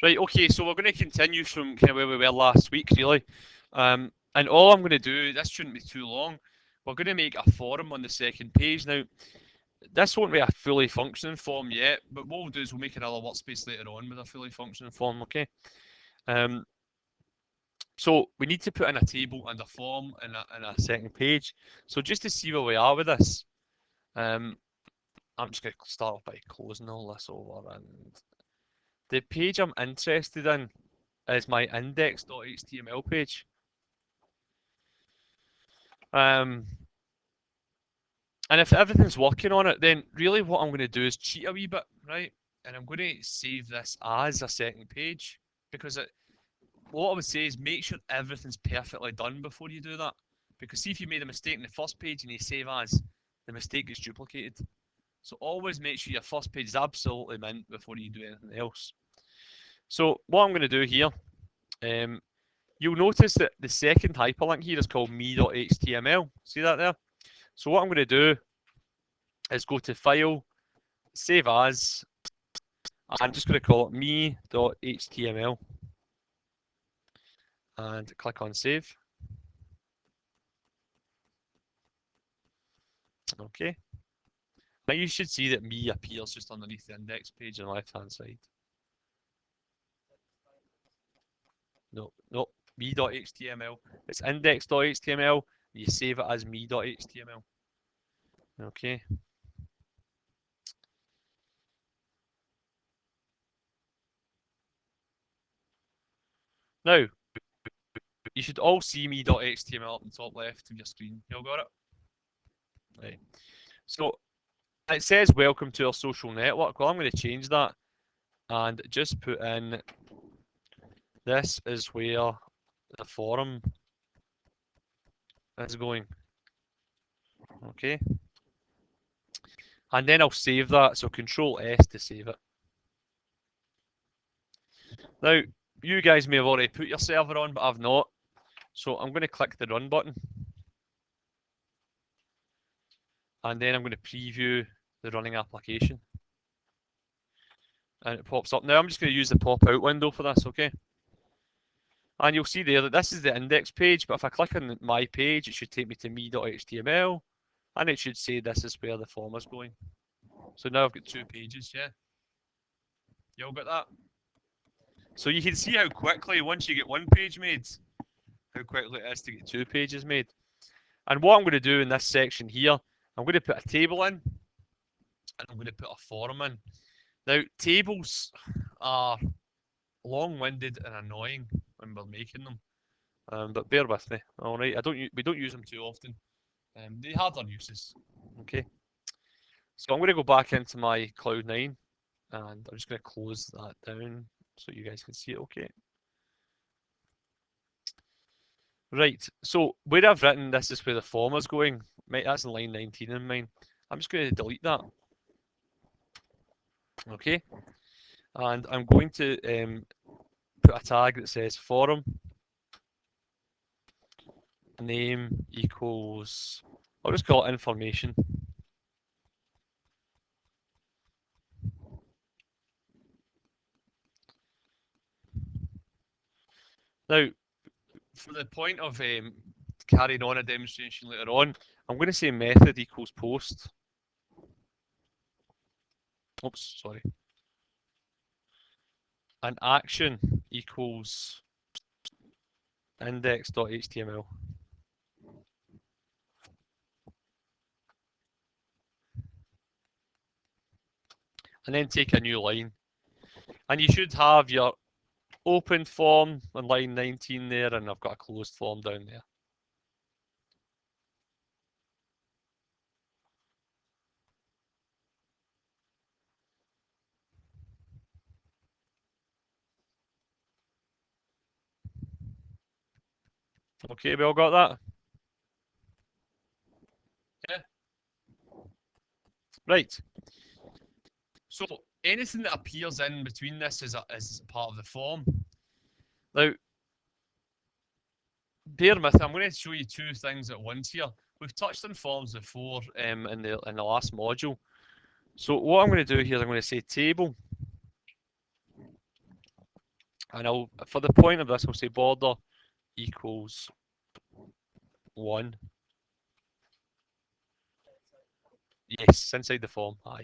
Right, okay, so we're going to continue from kind of where we were last week, really. And all I'm going to do, this shouldn't be too long, we're going to make a forum on the second page. Now, this won't be a fully functioning form yet, but what we'll do is we'll make another workspace later on with a fully functioning form, okay? So we need to put in a table and a form in a second page. So just to see where we are with this, I'm just going to start off by closing all this over. And the page I'm interested in is my index.html page. And if everything's working on it, then really what I'm going to do is cheat a wee bit, right? And I'm going to save this as a second page, because what I would say is make sure everything's perfectly done before you do that. Because see, if you made a mistake in the first page and you save as, the mistake gets duplicated. So always make sure your first page is absolutely mint before you do anything else. So what I'm going to do here, you'll notice that the second hyperlink here is called me.html. See that there? So what I'm going to do is go to File, Save As. I'm just going to call it me.html. And click on Save. Okay. Now you should see that me appears just underneath the index page on the left-hand side. No, me.html. It's index.html. You save it as me.html. Okay. Now, you should all see me.html up in the top left of your screen. You all got it? Right. So, it says welcome to our social network. Well, I'm going to change that and just put in, this is where the forum is going. Okay. And then I'll save that. So Control S to save it. Now, you guys may have already put your server on, but I've not. So I'm going to click the run button. And then I'm going to preview the running application. And it pops up. Now I'm just going to use the pop out window for this, okay? And you'll see there that this is the index page, but if I click on my page, it should take me to me.html, and it should say this is where the form is going. So now I've got two pages, yeah? You all got that? So you can see how quickly, once you get one page made, how quickly it is to get two pages made. And what I'm going to do in this section here, I'm going to put a table in, and I'm going to put a forum in. Now, tables are long-winded and annoying when we're making them, but bear with me. All right, we don't use them too often. They have their uses. Okay, so I'm going to go back into my Cloud9, and I'm just going to close that down so you guys can see it. Okay. Right, so where I've written this is where the form is going. That's in line 19 in mine. I'm just going to delete that. Okay, and I'm going to put a tag that says forum name equals, I'll just call it information. Now, for the point of carrying on a demonstration later on, I'm going to say method equals post. Oops, sorry. And action equals index.html. And then take a new line. And you should have your open form on line 19 there, and I've got a closed form down there. Okay, we all got that? Yeah. Right. So anything that appears in between this is part of the form. Now, bear with me, I'm going to show you two things at once here. We've touched on forms before in the last module. So what I'm going to do here is I'm going to say table And I'll, for the point of this, I'll say border equals 1. Yes, inside the form, aye.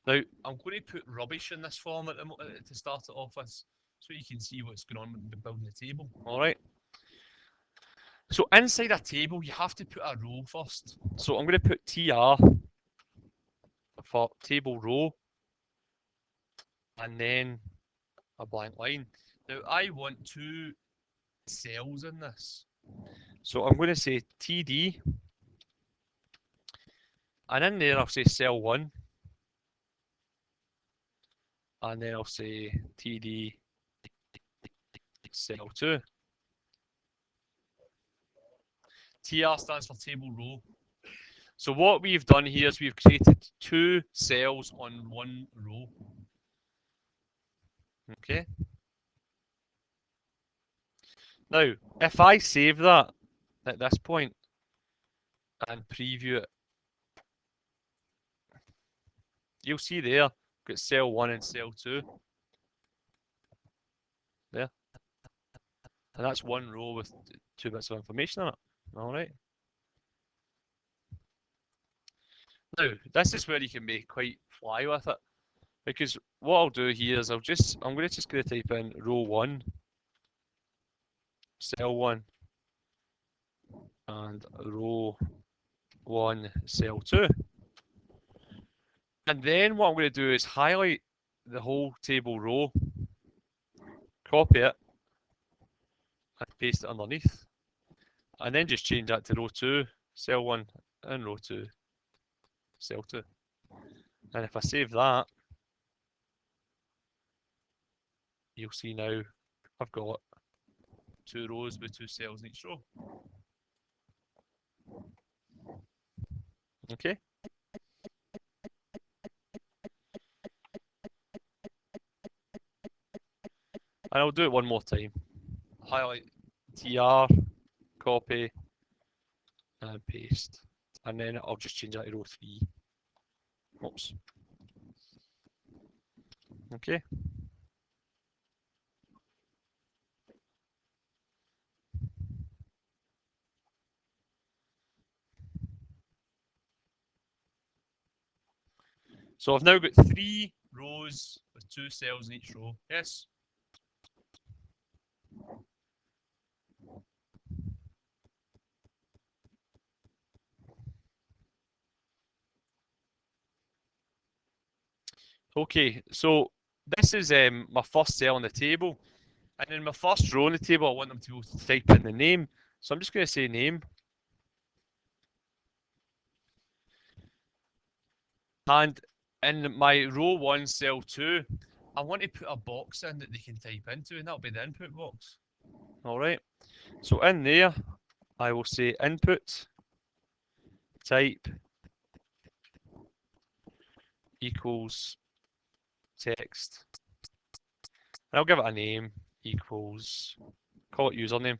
Now, I'm going to put rubbish in this form to start it off with, so you can see what's going on with building the table. Alright. So inside a table, you have to put a row first. So I'm going to put TR for table row, and then a blank line. Now, I want 2 cells in this. So I'm going to say TD, and in there I'll say cell 1, and then I'll say TD cell 2. TR stands for table row. So what we've done here is we've created 2 cells on 1 row. Okay. Now, if I save that at this point and preview it, you'll see there, got cell 1 and cell 2. There. And that's 1 row with 2 bits of information on it. Alright. Now, this is where you can be quite fly with it. Because what I'll do here is I'm just going to type in row 1, cell 1, and row 1, cell 2. And then what I'm going to do is highlight the whole table row, copy it, and paste it underneath. And then just change that to row 2, cell 1, and row 2, cell 2. And if I save that, you'll see now I've got 2 rows with 2 cells in each row. Okay. And I'll do it one more time. Highlight TR, copy, and paste. And then I'll just change that to row 3. Oops. Okay. So I've now got 3 rows with 2 cells in each row. Yes? Okay, so this is my first cell on the table. And in my first row on the table, I want them to be able to type in the name. So I'm just going to say name. And in my row 1, cell 2, I want to put a box in that they can type into, and that'll be the input box. Alright, so in there, I will say input type equals text. And I'll give it a name equals, call it username.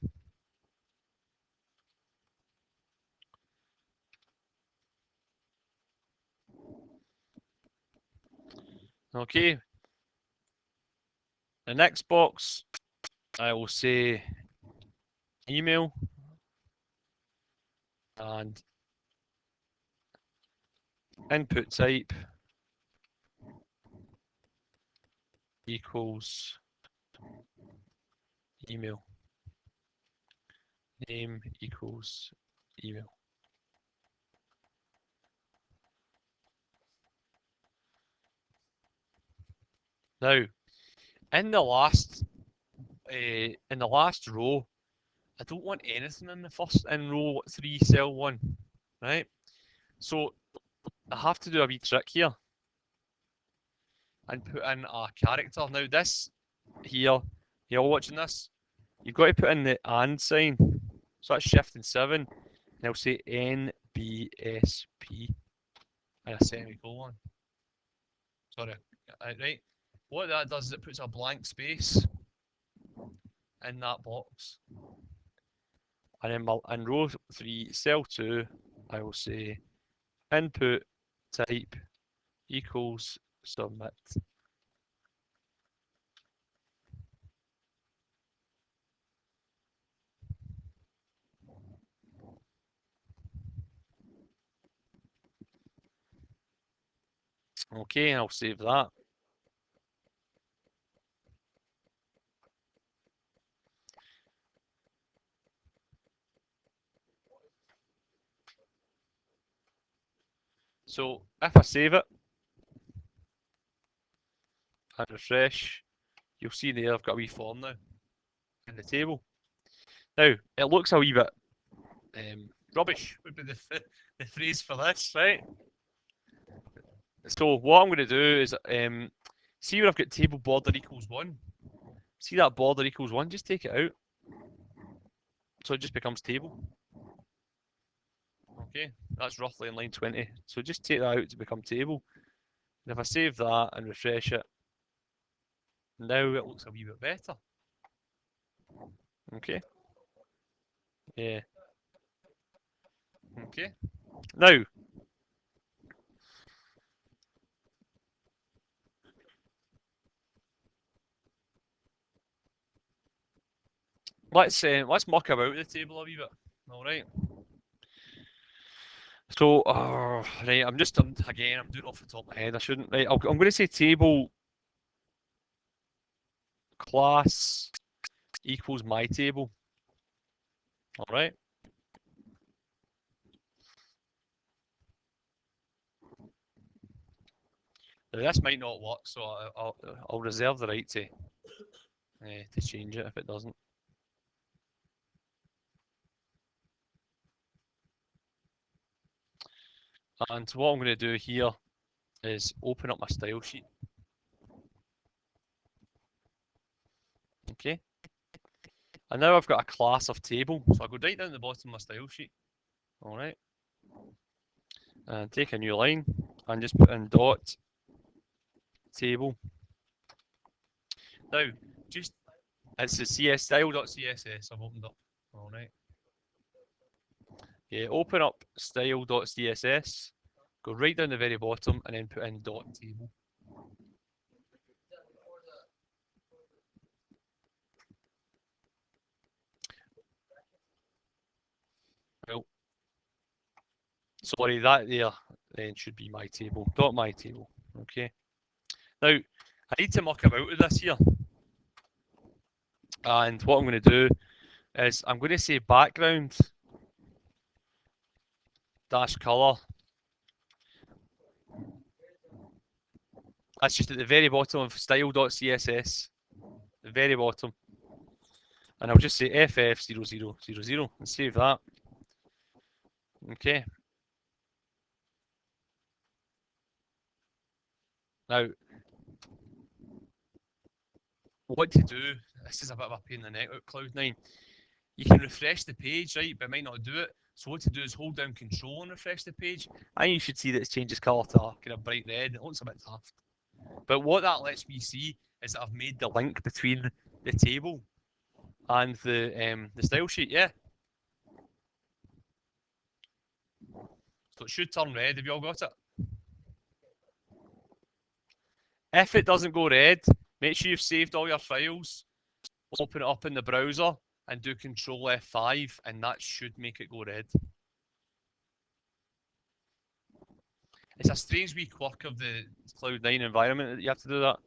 Okay. The next box, I will say email and input type equals email. Name equals email. Now, in the last row, I don't want anything in row 3, cell 1, right? So I have to do a wee trick here and put in a character. Now this here, you're watching this, you've got to put in the and sign. So that's shift and 7, and I'll say NBSP and a semicolon. Sorry, right? what that does is it puts a blank space in that box. And then in row 3, cell 2, I will say input type equals submit. Okay, I'll save that. So if I save it and refresh, you'll see there I've got a wee form now in the table. Now, it looks a wee bit rubbish, would be the phrase for this, right? So what I'm going to do is, see where I've got table border equals 1? See that border equals 1? Just take it out. So it just becomes table. Okay, that's roughly in line 20. So just take that out to become table. And if I save that and refresh it, now it looks a wee bit better. Okay. Yeah. Okay. Now, let's muck about the table a wee bit. All right. So, right, I'm doing it off the top of my head. I shouldn't. Right, I'm going to say table class equals my table. All right. Now, this might not work, so I'll reserve the right to change it if it doesn't. And what I'm going to do here is open up my style sheet. Okay. And now I've got a class of table, so I go right down the bottom of my style sheet. All right. And take a new line and just put in dot table. Now, it's the CS style.css I've opened up. All right. Yeah, open up style.css, go right down the very bottom, and then put in dot table. Well, sorry, that there then should be my table. Dot my table. Okay. Now, I need to muck about with this here. And what I'm going to do is I'm going to say background dash color. That's just at the very bottom of style.css. The very bottom. And I'll just say ff0000 and save that. Okay. Now, what to do, this is a bit of a pain in the neck out Cloud9. You can refresh the page, right, but it might not do it. So what to do is hold down control and refresh the page. And you should see that it changes colour to kind of bright red. It looks a bit daft. But what that lets me see is that I've made the link between the table and the style sheet, yeah. So it should turn red. Have you all got it? If it doesn't go red, make sure you've saved all your files, open it up in the browser, and do Control F5, and that should make it go red. It's a strange wee quirk of the Cloud9 environment that you have to do that.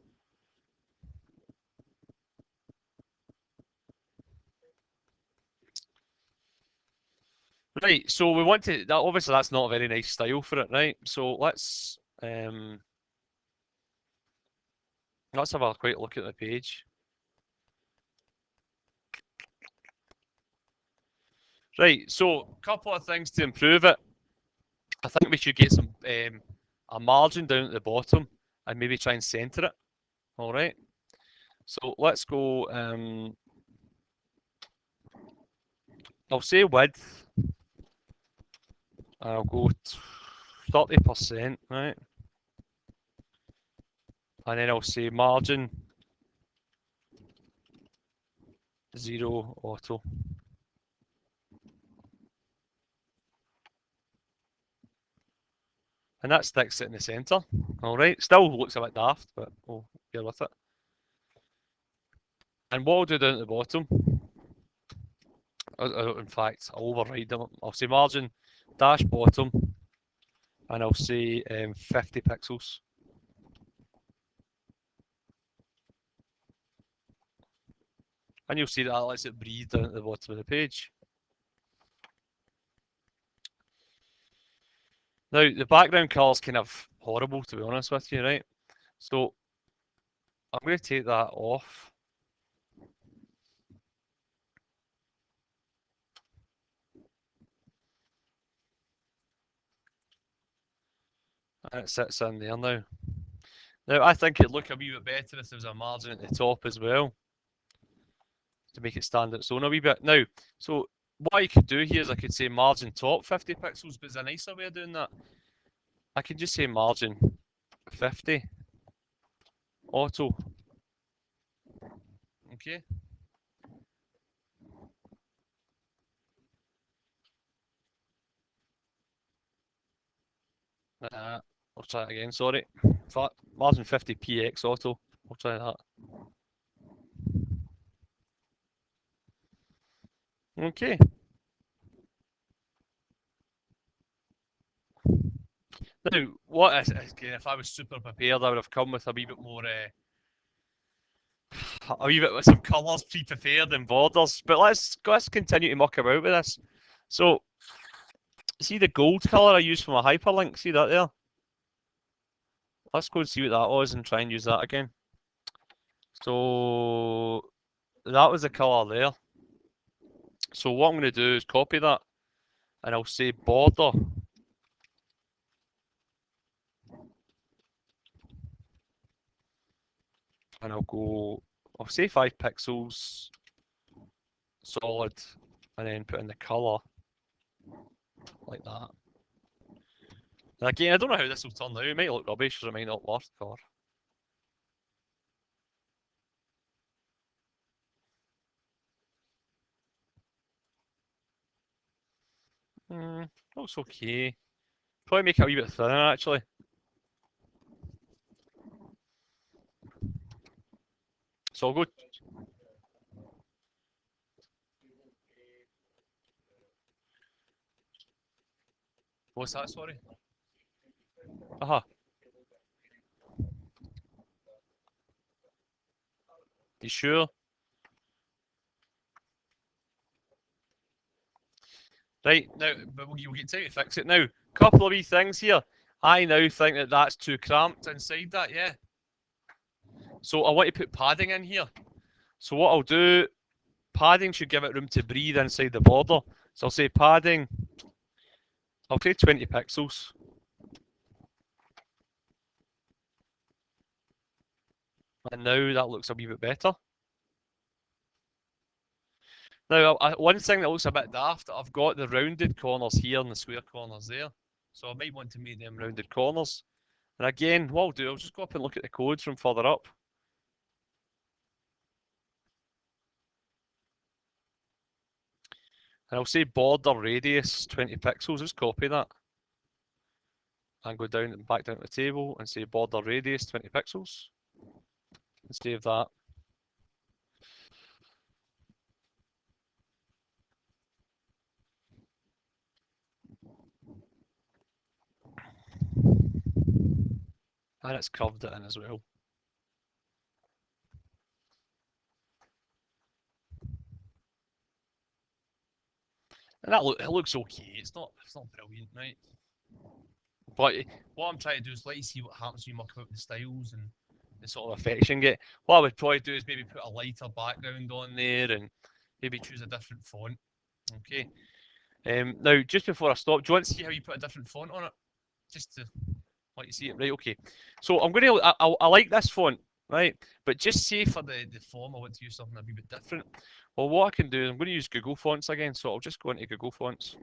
Right, so we want to, obviously that's not a very nice style for it, right? So let's have a quick look at the page. Right, so a couple of things to improve it. I think we should get some a margin down at the bottom and maybe try and center it. All right. So let's go. I'll say width. I'll go 30%, right? and then I'll say margin 0 auto. And that sticks it in the centre. Alright, still looks a bit daft, but we'll deal with it. And what I'll do down at the bottom, in fact, I'll override them. I'll say margin dash bottom, and I'll say 50 pixels. And you'll see that lets it breathe down at the bottom of the page. Now, the background colour's kind of horrible, to be honest with you, right? So, I'm going to take that off. And it sits in there now. Now, I think it'd look a wee bit better if there was a margin at the top as well, to make it stand its own a wee bit. Now, so what I could do here is I could say margin top 50 pixels, but there's a nicer way of doing that. I can just say margin 50 auto. Okay. I'll try it again, sorry. Margin 50 px auto. I'll try that. Okay. Now, if I was super prepared, I would have come with a wee bit more, a wee bit with some colours pre-prepared and borders. But let's continue to muck about with this. So, see the gold colour I used for my hyperlink. See that there? Let's go and see what that was and try and use that again. So that was the colour there. So what I'm going to do is copy that, and I'll say border. And I'll say 5 pixels, solid, and then put in the colour, like that. And again, I don't know how this will turn out. It might look rubbish, or it might not work, or... Looks okay. Probably make it a wee bit thinner, actually. So I'll go... What's that, sorry? Aha. You sure? Right, now, but we'll get to fix it now. Couple of wee things here. I now think that that's too cramped inside that, yeah. So I want to put padding in here. So what I'll do, padding should give it room to breathe inside the border. So I'll say padding, I'll say 20 pixels. And now that looks a wee bit better. Now, one thing that looks a bit daft, I've got the rounded corners here and the square corners there. So I might want to make them rounded corners. And again, what I'll do, I'll just go up and look at the code from further up. And I'll say border radius 20 pixels, just copy that. And go down and back down to the table and say border radius 20 pixels. And save that. And it's curved it in as well. And it looks okay. It's not brilliant, right? But what I'm trying to do is let you see what happens when you muck about the styles and the sort of effects you can get. What I would probably do is maybe put a lighter background on there and maybe choose a different font. Okay. Now, just before I stop, do you want to see how you put a different font on it? Just to let you see it. Right, okay. So I'm going to, I like this font, right? But just say for the form, I want to use something a wee bit different. Well, what I can do, I'm going to use Google Fonts again, so I'll just go into Google Fonts.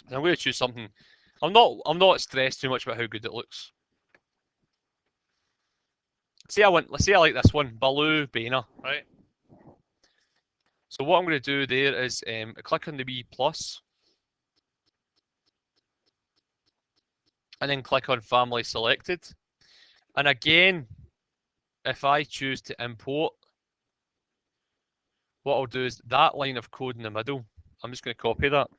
And I'm going to choose something. I'm not stressed too much about how good it looks. say I like this one, Baloo Banner, right? So what I'm going to do there is click on the wee plus, and then click on family selected. And again, if I choose to import, what I'll do is that line of code in the middle, I'm just going to copy that.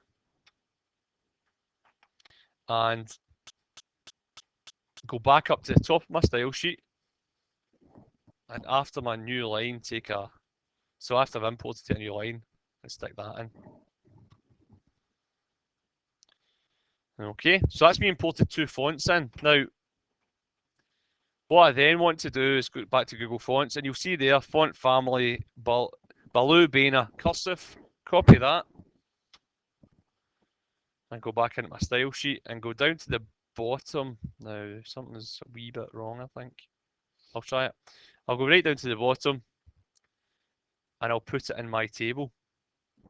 And go back up to the top of my style sheet. And after my new line, so after I've imported a new line, and stick that in. Okay, so that's me imported 2 fonts in. Now, what I then want to do is go back to Google Fonts, and you'll see there, font family, Baloo Banner, cursive, copy that, and go back into my style sheet, and go down to the bottom. Now, something's a wee bit wrong, I think. I'll try it. I'll go right down to the bottom, and I'll put it in my table,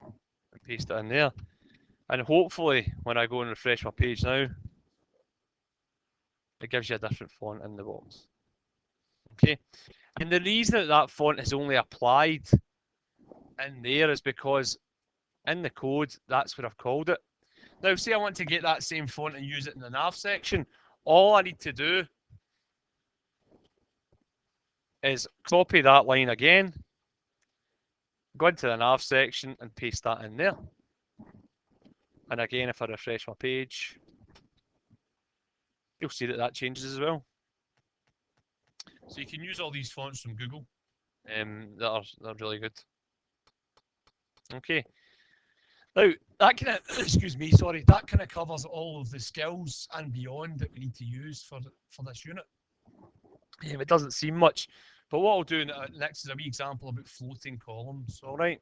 and paste it in there. And hopefully, when I go and refresh my page now, it gives you a different font in the box. Okay, and the reason that that font is only applied in there is because in the code, that's what I've called it. Now, say I want to get that same font and use it in the nav section, all I need to do is copy that line again, go into the nav section and paste that in there. And again, if I refresh my page, you'll see that that changes as well. So you can use all these fonts from Google that are really good. Okay. Now, that kind of, excuse me, sorry, that kind of covers all of the skills and beyond that we need to use for this unit. It doesn't seem much, but what I'll do next is a wee example about floating columns, all right?